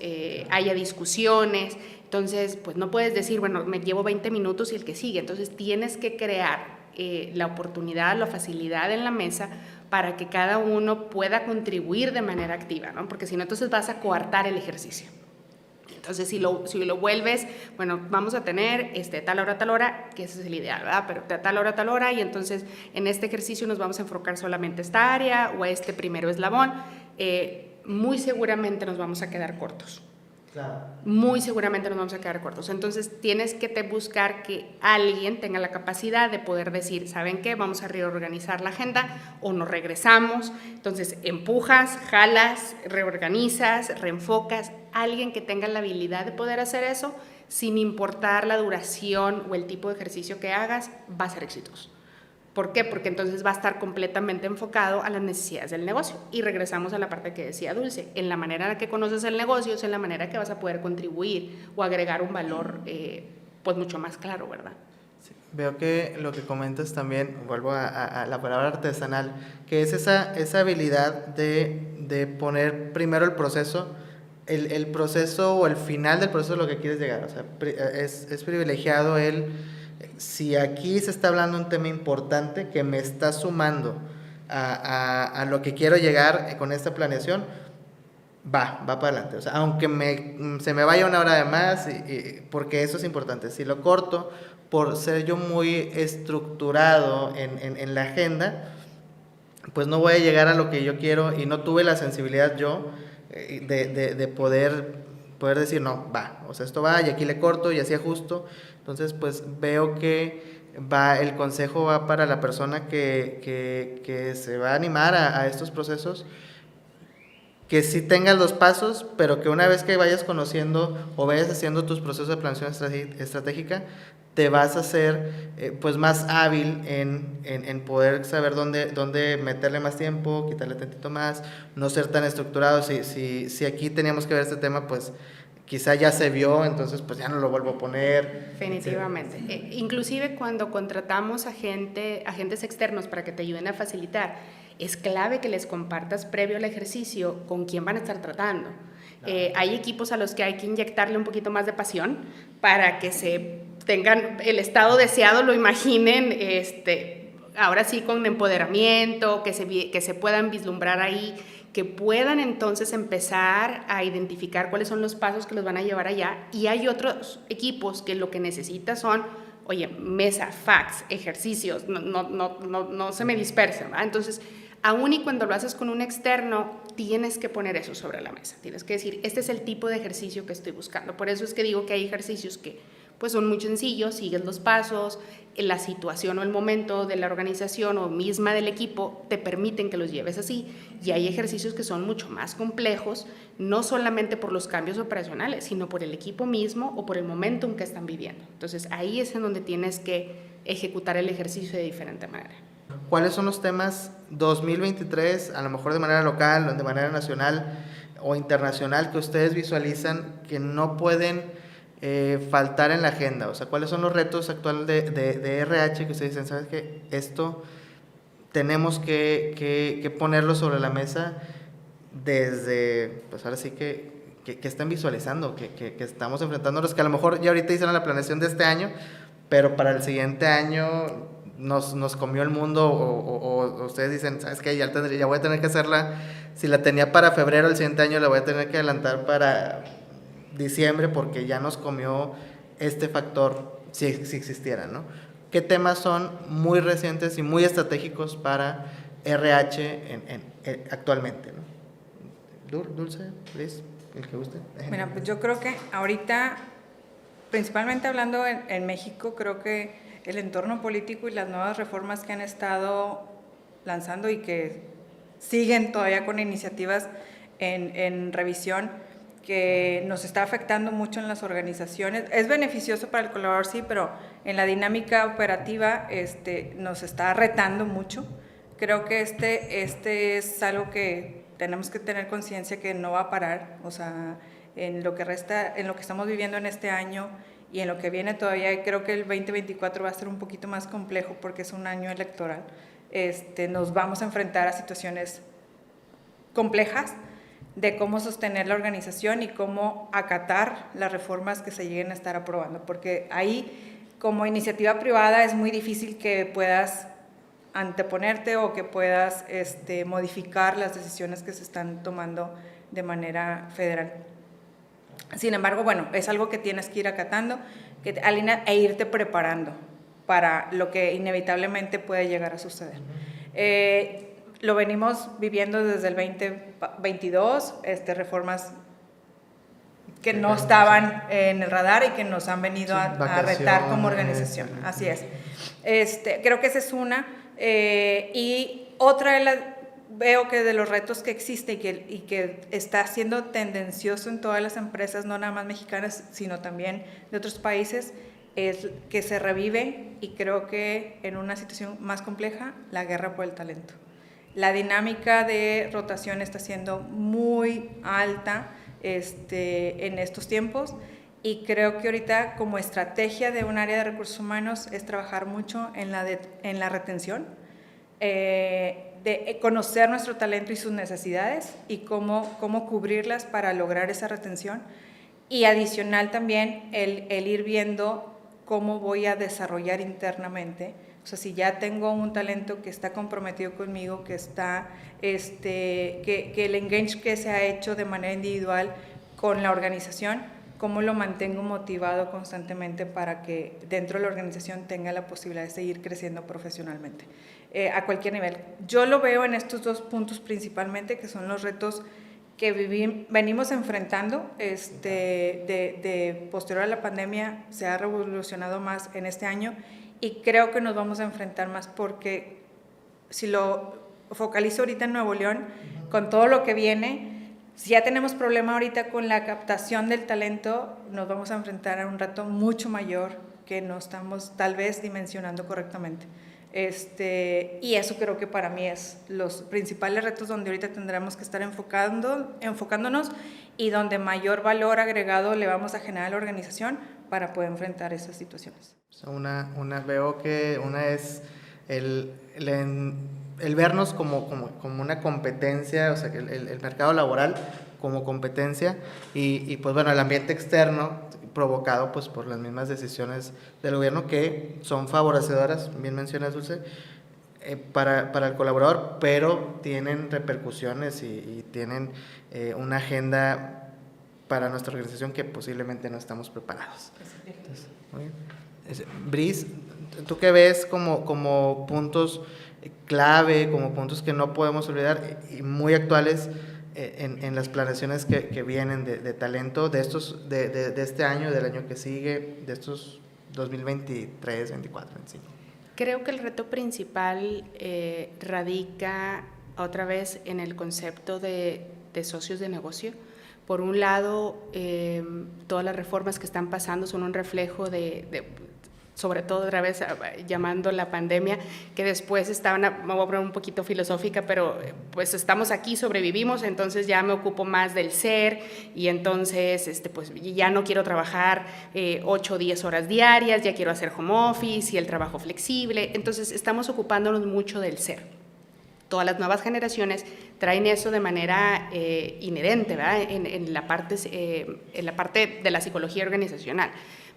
haya discusiones. Entonces, pues no puedes decir, bueno, me llevo 20 minutos y el que sigue. Entonces tienes que crear la oportunidad, la facilidad en la mesa para que cada uno pueda contribuir de manera activa, ¿no? Porque si no, entonces vas a coartar el ejercicio. Entonces, si lo vuelves, bueno, vamos a tener tal hora, que ese es el ideal, ¿verdad? Pero de tal hora, y entonces en este ejercicio nos vamos a enfocar solamente a esta área o a este primero eslabón, muy seguramente nos vamos a quedar cortos. Claro. Muy seguramente nos vamos a quedar cortos. Entonces tienes que buscar que alguien tenga la capacidad de poder decir, ¿saben qué? Vamos a reorganizar la agenda o nos regresamos. Entonces empujas, jalas, reorganizas, reenfocas. Alguien que tenga la habilidad de poder hacer eso, sin importar la duración o el tipo de ejercicio que hagas, va a ser exitoso. ¿Por qué? Porque entonces va a estar completamente enfocado a las necesidades del negocio. Y regresamos a la parte que decía Dulce. En la manera en la que conoces el negocio es en la manera que vas a poder contribuir o agregar un valor pues mucho más claro, ¿verdad? Sí, veo que lo que comentas también, vuelvo a la palabra artesanal, que es esa habilidad de poner primero el proceso, el proceso o el final del proceso a lo que quieres llegar. O sea, es privilegiado si aquí se está hablando de un tema importante que me está sumando a lo que quiero llegar con esta planeación, va para adelante. O sea, aunque se me vaya una hora de más, porque eso es importante. Si lo corto, por ser yo muy estructurado en la agenda, pues no voy a llegar a lo que yo quiero y no tuve la sensibilidad yo de poder decir, no, o sea, esto va y aquí le corto y así ajusto. Entonces, pues veo que el consejo va para la persona que se va a animar a estos procesos, que sí tengas los pasos, pero que una vez que vayas conociendo o vayas haciendo tus procesos de planeación estratégica, te vas a hacer pues más hábil en poder saber dónde meterle más tiempo, quitarle tantito más, no ser tan estructurado. Si aquí teníamos que ver este tema, pues quizá ya se vio, entonces pues ya no lo vuelvo a poner. Definitivamente. Inclusive cuando contratamos agentes externos para que te ayuden a facilitar, es clave que les compartas previo al ejercicio con quién van a estar tratando. Hay equipos a los que hay que inyectarle un poquito más de pasión para que se tengan el estado deseado, lo imaginen, ahora sí con empoderamiento, que se puedan vislumbrar ahí, que puedan entonces empezar a identificar cuáles son los pasos que los van a llevar allá. Y hay otros equipos que lo que necesitan son, oye, mesa, fax, ejercicios, no se me dispersen, ¿verdad? Entonces, aún y cuando lo haces con un externo, tienes que poner eso sobre la mesa. Tienes que decir, este es el tipo de ejercicio que estoy buscando. Por eso es que digo que hay ejercicios que pues son muy sencillos, sigues los pasos, la situación o el momento de la organización o misma del equipo te permiten que los lleves así. Y hay ejercicios que son mucho más complejos, no solamente por los cambios operacionales, sino por el equipo mismo o por el momentum que están viviendo. Entonces ahí es en donde tienes que ejecutar el ejercicio de diferente manera. ¿Cuáles son los temas 2023, a lo mejor de manera local o de manera nacional o internacional, que ustedes visualizan que no pueden faltar en la agenda? O sea, ¿cuáles son los retos actuales de RH que ustedes dicen, sabes que esto tenemos que ponerlo sobre la mesa desde, pues ahora sí que están visualizando, que estamos enfrentándonos, que a lo mejor ya ahorita hicieron la planeación de este año, pero para el siguiente año nos comió el mundo, o ustedes dicen, ¿sabes qué? Ya voy a tener que hacerla, si la tenía para febrero el siguiente año la voy a tener que adelantar para diciembre porque ya nos comió este factor, si existiera, ¿no? ¿Qué temas son muy recientes y muy estratégicos para RH actualmente, ¿no? Dulce, Liz, el que guste. Mira, pues yo creo que ahorita, principalmente hablando en México, creo que el entorno político y las nuevas reformas que han estado lanzando y que siguen todavía con iniciativas en revisión, que nos está afectando mucho en las organizaciones. Es beneficioso para el colaborador, sí, pero en la dinámica operativa nos está retando mucho. Creo que este es algo que tenemos que tener conciencia que no va a parar. O sea, en lo que resta, en lo que estamos viviendo en este año y en lo que viene todavía, creo que el 2024 va a ser un poquito más complejo porque es un año electoral. Nos vamos a enfrentar a situaciones complejas de cómo sostener la organización y cómo acatar las reformas que se lleguen a estar aprobando, porque ahí como iniciativa privada es muy difícil que puedas anteponerte o que puedas modificar las decisiones que se están tomando de manera federal. Sin embargo, bueno, es algo que tienes que ir acatando e irte preparando para lo que inevitablemente puede llegar a suceder. Lo venimos viviendo desde el 2022, reformas que no estaban en el radar y que nos han venido a retar como organización. Así es. Creo que esa es una. Y otra veo que de los retos que existe y que está siendo tendencioso en todas las empresas, no nada más mexicanas, sino también de otros países, es que se revive, y creo que en una situación más compleja, la guerra por el talento. La dinámica de rotación está siendo muy alta en estos tiempos, y creo que ahorita como estrategia de un área de recursos humanos es trabajar mucho en la retención, de conocer nuestro talento y sus necesidades y cómo cubrirlas para lograr esa retención, y adicional también el ir viendo cómo voy a desarrollar internamente. O sea, si ya tengo un talento que está comprometido conmigo, que está, que el engage que se ha hecho de manera individual con la organización, cómo lo mantengo motivado constantemente para que dentro de la organización tenga la posibilidad de seguir creciendo profesionalmente, a cualquier nivel. Yo lo veo en estos dos puntos principalmente, que son los retos que venimos enfrentando. De posterior a la pandemia se ha revolucionado más en este año, y creo que nos vamos a enfrentar más, porque si lo focalizo ahorita en Nuevo León, con todo lo que viene, si ya tenemos problema ahorita con la captación del talento, nos vamos a enfrentar a un reto mucho mayor que no estamos tal vez dimensionando correctamente. Y eso creo que para mí es los principales retos donde ahorita tendremos que estar enfocándonos, y donde mayor valor agregado le vamos a generar a la organización para poder enfrentar esas situaciones. Veo que una es el vernos como una competencia, o sea, que el mercado laboral como competencia, y pues bueno, el ambiente externo provocado pues por las mismas decisiones del gobierno, que son favorecedoras, bien mencionas, Dulce, para el colaborador, pero tienen repercusiones y tienen una agenda para nuestra organización que posiblemente no estamos preparados. Entonces, muy bien. Brice, ¿tú qué ves como puntos clave, como puntos que no podemos olvidar y muy actuales en las planeaciones que vienen de talento de este año, del año que sigue, de estos 2023, 24, 25? Creo que el reto principal radica otra vez en el concepto de socios de negocio. Por un lado, todas las reformas que están pasando son un reflejo sobre todo otra vez llamando la pandemia, que después me voy a poner un poquito filosófica, pero pues estamos aquí, sobrevivimos, entonces ya me ocupo más del ser, y entonces pues ya no quiero trabajar 8 o 10 horas diarias, ya quiero hacer home office y el trabajo flexible, entonces estamos ocupándonos mucho del ser. Todas las nuevas generaciones traen eso de manera inherente, ¿verdad? En la parte de la psicología organizacional.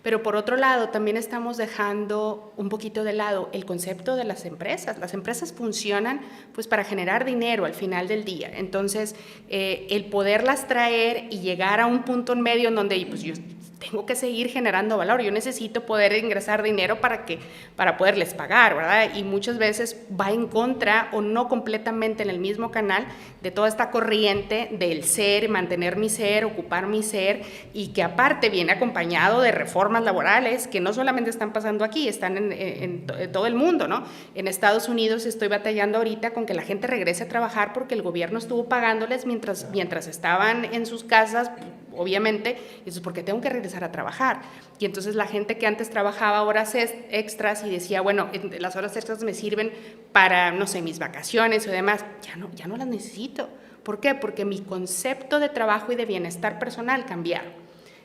Pero por otro lado, también estamos dejando un poquito de lado el concepto de las empresas. Las empresas funcionan pues para generar dinero al final del día. Entonces, el poderlas traer y llegar a un punto en medio en donde pues yo tengo que seguir generando valor, yo necesito poder ingresar dinero para poderles pagar, ¿verdad? Y muchas veces va en contra o no completamente en el mismo canal de toda esta corriente del ser, mantener mi ser, ocupar mi ser, y que aparte viene acompañado de reformas laborales que no solamente están pasando aquí, están en todo el mundo, ¿no? En Estados Unidos estoy batallando ahorita con que la gente regrese a trabajar porque el gobierno estuvo pagándoles mientras estaban en sus casas, obviamente, y eso es porque tengo que regresar a trabajar. Y entonces la gente que antes trabajaba horas extras y decía, bueno, las horas extras me sirven para, no sé, mis vacaciones o demás, ya no las necesito. ¿Por qué? Porque mi concepto de trabajo y de bienestar personal cambiaron.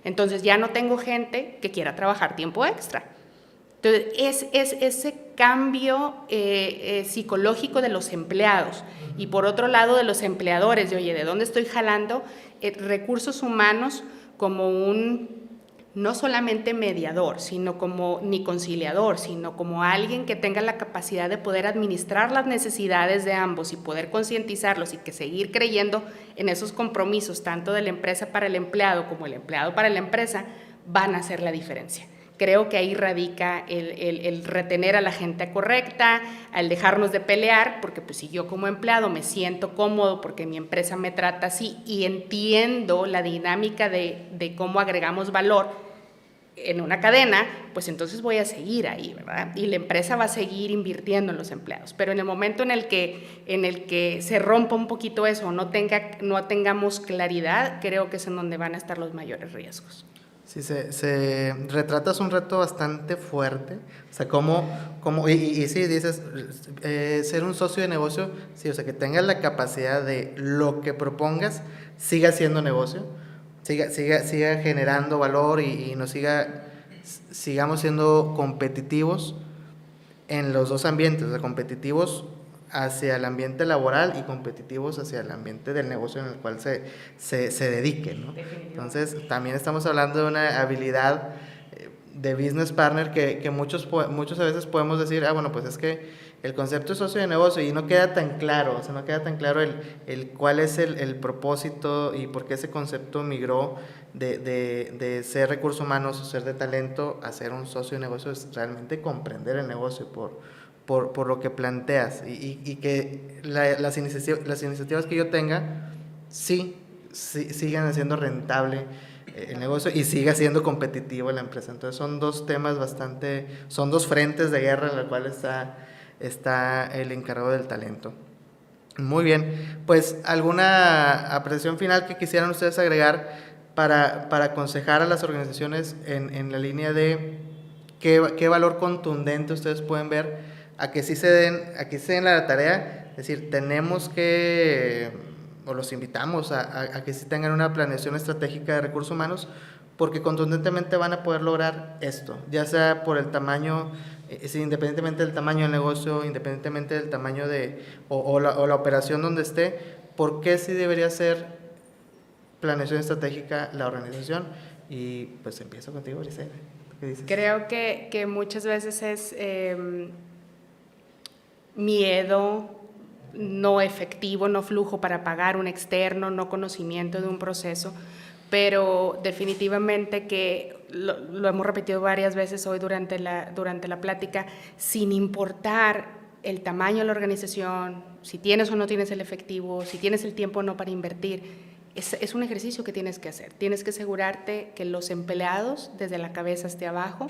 Entonces ya no tengo gente que quiera trabajar tiempo extra. Entonces es ese cambio psicológico de los empleados, y por otro lado de los empleadores, de oye, ¿de dónde estoy jalando recursos humanos como un no solamente mediador, ni conciliador, sino como alguien que tenga la capacidad de poder administrar las necesidades de ambos y poder concientizarlos y que seguir creyendo en esos compromisos, tanto de la empresa para el empleado como el empleado para la empresa, van a hacer la diferencia. Creo que ahí radica el retener a la gente correcta, al dejarnos de pelear, porque pues si yo como empleado me siento cómodo porque mi empresa me trata así y entiendo la dinámica de cómo agregamos valor en una cadena, pues entonces voy a seguir ahí, ¿verdad? Y la empresa va a seguir invirtiendo en los empleados. Pero en el momento en el que se rompa un poquito eso, no tengamos claridad, creo que es en donde van a estar los mayores riesgos. Sí, se retratas un reto bastante fuerte, o sea, y sí, dices, ser un socio de negocio, sí, o sea, que tengas la capacidad de lo que propongas, siga siendo negocio, siga generando valor y sigamos siendo competitivos en los dos ambientes, o sea, competitivos hacia el ambiente laboral y competitivos hacia el ambiente del negocio en el cual se dedique, ¿no? Entonces, también estamos hablando de una habilidad de business partner que muchos a veces podemos decir, bueno, pues es que el concepto es socio de negocio y no queda tan claro, o sea, no queda tan claro el cuál es el propósito y por qué ese concepto migró de ser recursos humanos o ser de talento a ser un socio de negocio, es realmente comprender el negocio por lo que planteas y que las iniciativas que yo tenga sigan siendo rentable el negocio y siga siendo competitivo la empresa. Entonces son dos temas son dos frentes de guerra en la cual está el encargado del talento. Muy bien, pues alguna apreciación final que quisieran ustedes agregar para aconsejar a las organizaciones en la línea de qué valor contundente ustedes pueden ver a que sí se den la tarea, es decir, tenemos que, o los invitamos a que sí tengan una planeación estratégica de recursos humanos, porque contundentemente van a poder lograr esto, ya sea por el tamaño, independientemente del tamaño del negocio, independientemente del tamaño o la operación donde esté, ¿por qué sí debería ser planeación estratégica la organización? Y pues empiezo contigo, Briseida. ¿Qué dices? Creo que muchas veces es miedo, no efectivo, no flujo para pagar un externo, no conocimiento de un proceso, pero definitivamente que lo hemos repetido varias veces hoy durante la plática, sin importar el tamaño de la organización, si tienes o no tienes el efectivo, si tienes el tiempo o no para invertir, es un ejercicio que tienes que hacer. Tienes que asegurarte que los empleados, desde la cabeza hasta abajo,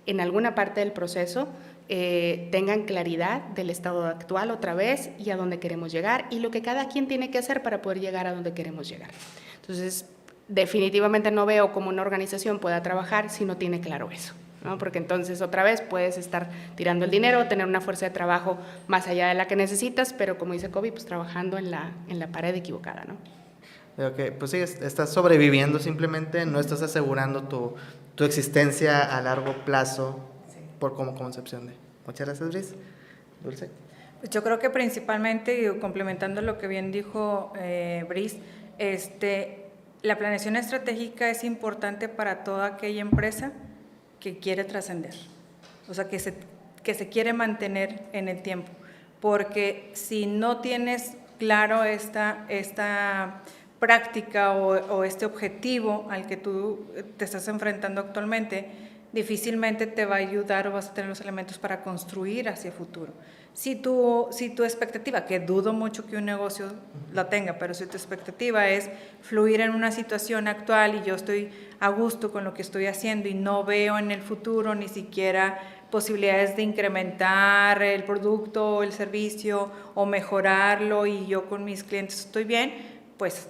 en alguna parte del proceso, tengan claridad del estado actual otra vez y a dónde queremos llegar y lo que cada quien tiene que hacer para poder llegar a donde queremos llegar. Entonces, definitivamente no veo cómo una organización pueda trabajar si no tiene claro eso, ¿no? Porque entonces otra vez puedes estar tirando el dinero, tener una fuerza de trabajo más allá de la que necesitas, pero como dice Kobe, pues trabajando en la pared equivocada, ¿no? Okay, pues sí, estás sobreviviendo simplemente, no estás asegurando tu existencia a largo plazo como concepción de. Muchas gracias, Brice. Dulce. Pues yo creo que principalmente, y complementando lo que bien dijo Brice, la planeación estratégica es importante para toda aquella empresa que quiere trascender, o sea, que se quiere mantener en el tiempo, porque si no tienes claro esta práctica o este objetivo al que tú te estás enfrentando actualmente, difícilmente te va a ayudar o vas a tener los elementos para construir hacia el futuro. Si tu expectativa, que dudo mucho que un negocio la tenga, pero si tu expectativa es fluir en una situación actual y yo estoy a gusto con lo que estoy haciendo y no veo en el futuro ni siquiera posibilidades de incrementar el producto o el servicio o mejorarlo y yo con mis clientes estoy bien, pues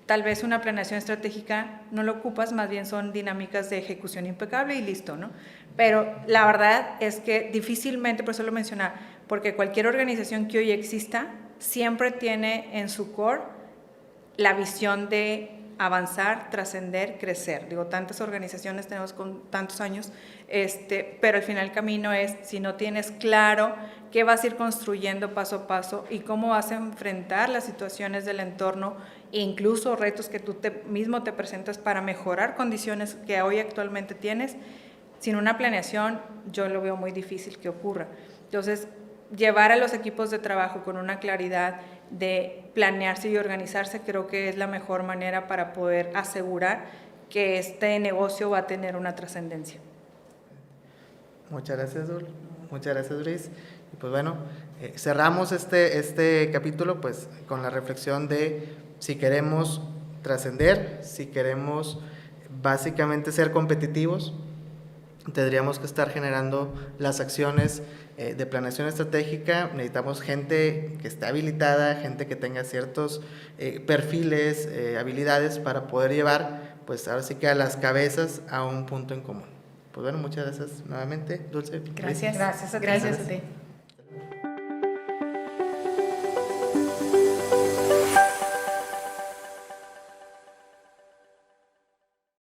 tal vez una planeación estratégica no lo ocupas, más bien son dinámicas de ejecución impecable y listo, ¿no? Pero la verdad es que difícilmente, por eso lo mencionaba, porque cualquier organización que hoy exista siempre tiene en su core la visión de avanzar, trascender, crecer. Digo, tantas organizaciones tenemos con tantos años, pero al final el camino es, si no tienes claro qué vas a ir construyendo paso a paso y cómo vas a enfrentar las situaciones del entorno e incluso retos que tú mismo te presentas para mejorar condiciones que hoy actualmente tienes, sin una planeación yo lo veo muy difícil que ocurra. Entonces, llevar a los equipos de trabajo con una claridad de planearse y organizarse creo que es la mejor manera para poder asegurar que este negocio va a tener una trascendencia. Muchas gracias, Dul. Muchas gracias, Luis. Y pues bueno, cerramos este capítulo pues con la reflexión de si queremos trascender, si queremos básicamente ser competitivos, tendríamos que estar generando las acciones de planeación estratégica. Necesitamos gente que esté habilitada, gente que tenga ciertos perfiles, habilidades para poder llevar, pues ahora sí que a las cabezas a un punto en común. Pues bueno, muchas gracias nuevamente, Dulce. Gracias. Gracias a ti. Gracias a ti.